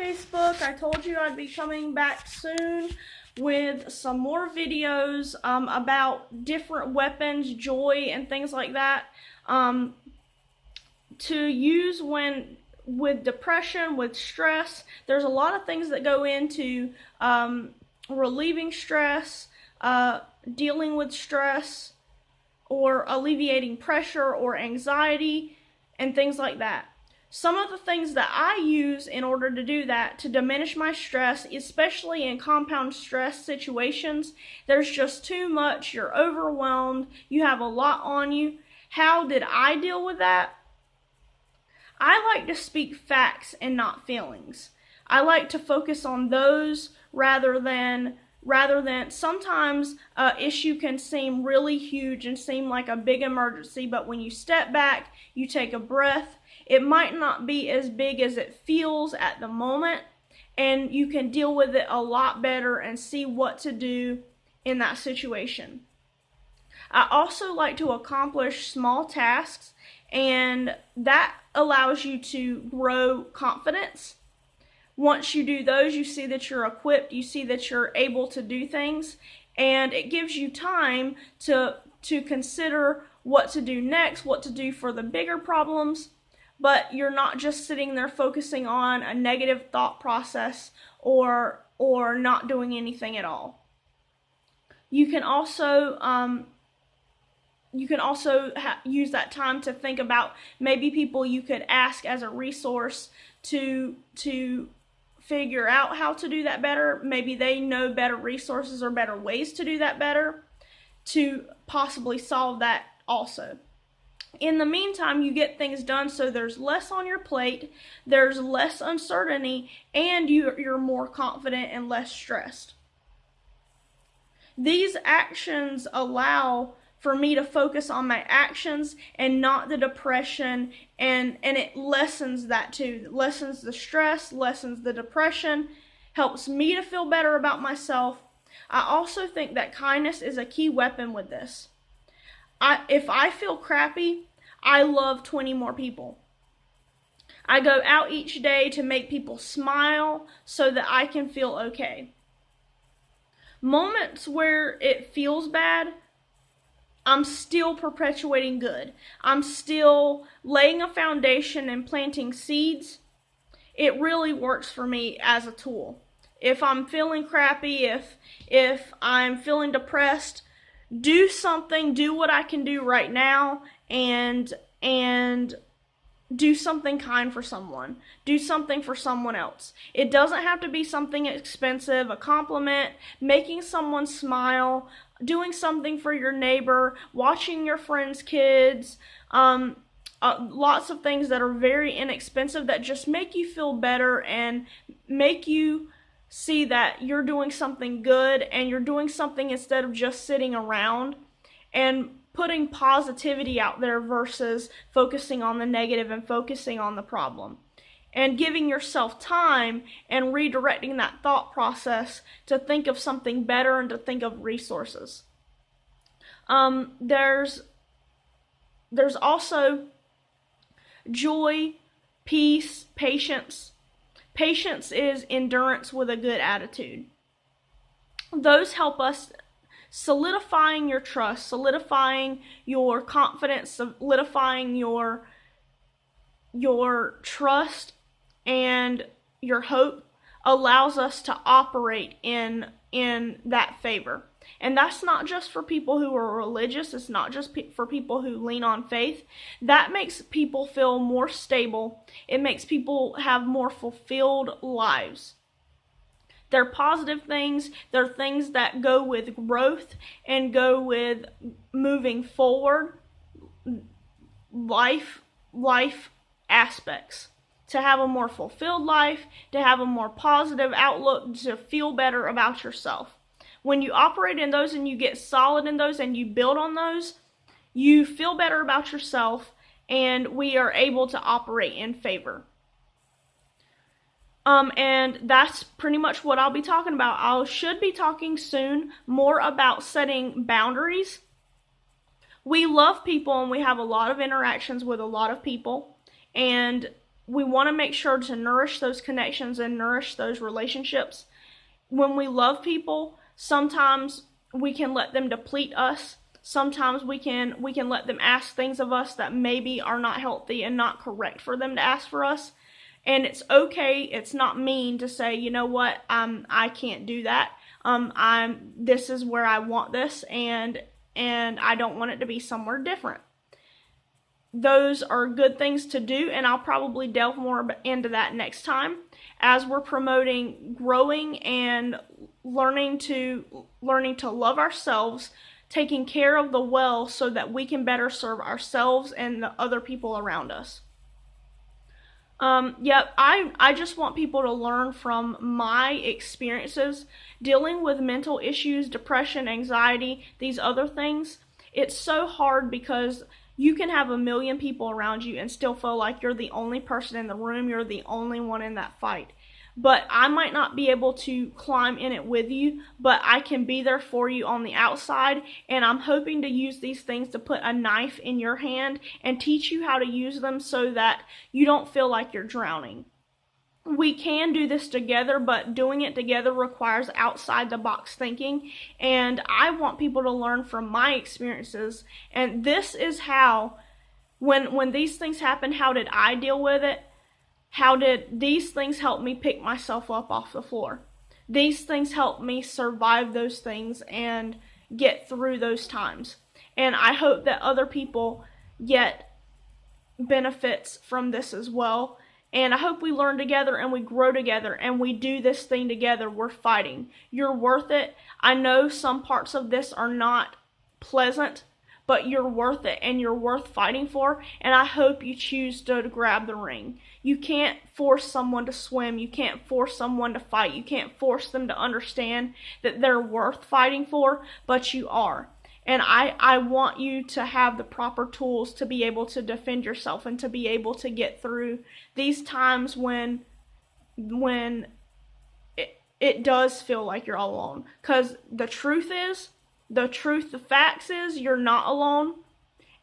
Facebook. I told you I'd be coming back soon with some more videos about different weapons, joy, and things like that to use when with depression, with stress. There's a lot of things that go into relieving stress, dealing with stress, or alleviating pressure or anxiety, and things like that. Some of the things that I use in order to do that, to diminish my stress, especially in compound stress situations, there's just too much, you're overwhelmed, you have a lot on you. How did I deal with that? I like to speak facts and not feelings. I like to focus on those rather than sometimes an issue can seem really huge and seem like a big emergency, but when you step back, you take a breath, it might not be as big as it feels at the moment, and you can deal with it a lot better and see what to do in that situation. I also like to accomplish small tasks, and that allows you to grow confidence. Once you do those, you see that you're equipped, you see that you're able to do things, and it gives you time to consider what to do next, what to do for the bigger problems, but you're not just sitting there focusing on a negative thought process or not doing anything at all. You can also use that time to think about maybe people you could ask as a resource to figure out how to do that better. Maybe they know better resources or better ways to do that better to possibly solve that also. In the meantime, you get things done so there's less on your plate, there's less uncertainty, and you're more confident and less stressed. These actions allow for me to focus on my actions and not the depression, and it lessens that too. It lessens the stress, lessens the depression, helps me to feel better about myself. I also think that kindness is a key weapon with this. If I feel crappy, I love 20 more people. I go out each day to make people smile so that I can feel okay. Moments where it feels bad, I'm still perpetuating good. I'm still laying a foundation and planting seeds. It really works for me as a tool. If I'm feeling crappy, if I'm feeling depressed, do something, do what I can do right now, and do something kind for someone. Do something for someone else. It doesn't have to be something expensive, a compliment, making someone smile, doing something for your neighbor, watching your friends' kids, lots of things that are very inexpensive that just make you feel better and make you see that you're doing something good and you're doing something instead of just sitting around and putting positivity out there versus focusing on the negative and focusing on the problem. And giving yourself time and redirecting that thought process to think of something better and to think of resources. There's also joy, peace, patience. Patience is endurance with a good attitude. Those help us solidifying your trust, solidifying your confidence, solidifying your trust and your hope allows us to operate in that favor. And that's not just for people who are religious. It's not just for people who lean on faith. That makes people feel more stable. It makes people have more fulfilled lives. They're positive things. They're things that go with growth and go with moving forward, life aspects. To have a more fulfilled life, to have a more positive outlook, to feel better about yourself. When you operate in those and you get solid in those and you build on those, you feel better about yourself, and we are able to operate in favor. And that's pretty much what I'll be talking about. I should be talking soon more about setting boundaries. We love people and we have a lot of interactions with a lot of people, and we want to make sure to nourish those connections and nourish those relationships. When we love people, sometimes we can let them deplete us. Sometimes we can let them ask things of us that maybe are not healthy and not correct for them to ask for us. And it's okay. It's not mean to say, you know what, I can't do that. This is where I want this, and I don't want it to be somewhere different. Those are good things to do, and I'll probably delve more into that next time as we're promoting growing and learning to love ourselves, taking care of the well so that we can better serve ourselves and the other people around us. I just want people to learn from my experiences dealing with mental issues, depression, anxiety, these other things. It's so hard because you can have a million people around you and still feel like you're the only person in the room, you're the only one in that fight. But I might not be able to climb in it with you, but I can be there for you on the outside, and I'm hoping to use these things to put a knife in your hand and teach you how to use them so that you don't feel like you're drowning. We can do this together, but doing it together requires outside the box thinking, and I want people to learn from my experiences. And this is how, when these things happen, how did I deal with it? How did these things help me pick myself up off the floor? These things help me survive those things and get through those times. And I hope that other people get benefits from this as well. And I hope we learn together and we grow together and we do this thing together. We're fighting. You're worth it. I know some parts of this are not pleasant, but you're worth it and you're worth fighting for. And I hope you choose to grab the ring. You can't force someone to swim. You can't force someone to fight. You can't force them to understand that they're worth fighting for, but you are. And I want you to have the proper tools to be able to defend yourself and to be able to get through these times when it does feel like you're all alone. Because the facts is you're not alone,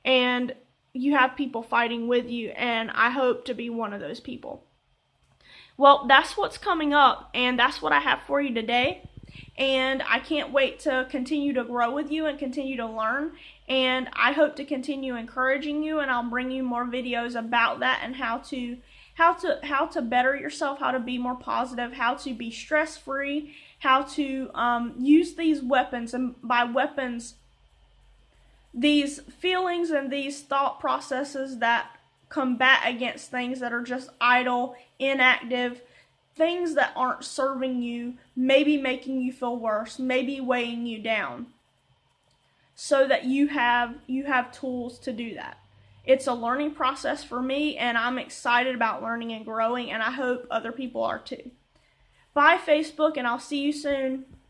and you have people fighting with you, and I hope to be one of those people. Well, that's what's coming up, and that's what I have for you today. And I can't wait to continue to grow with you and continue to learn. And I hope to continue encouraging you, and I'll bring you more videos about that and how to better yourself, how to be more positive, how to be stress-free, how to use these weapons, and by weapons, these feelings and these thought processes that combat against things that are just idle, inactive, things that aren't serving you, maybe making you feel worse, maybe weighing you down, so that you have tools to do that. It's a learning process for me, and I'm excited about learning and growing, and I hope other people are too. Bye, Facebook, and I'll see you soon.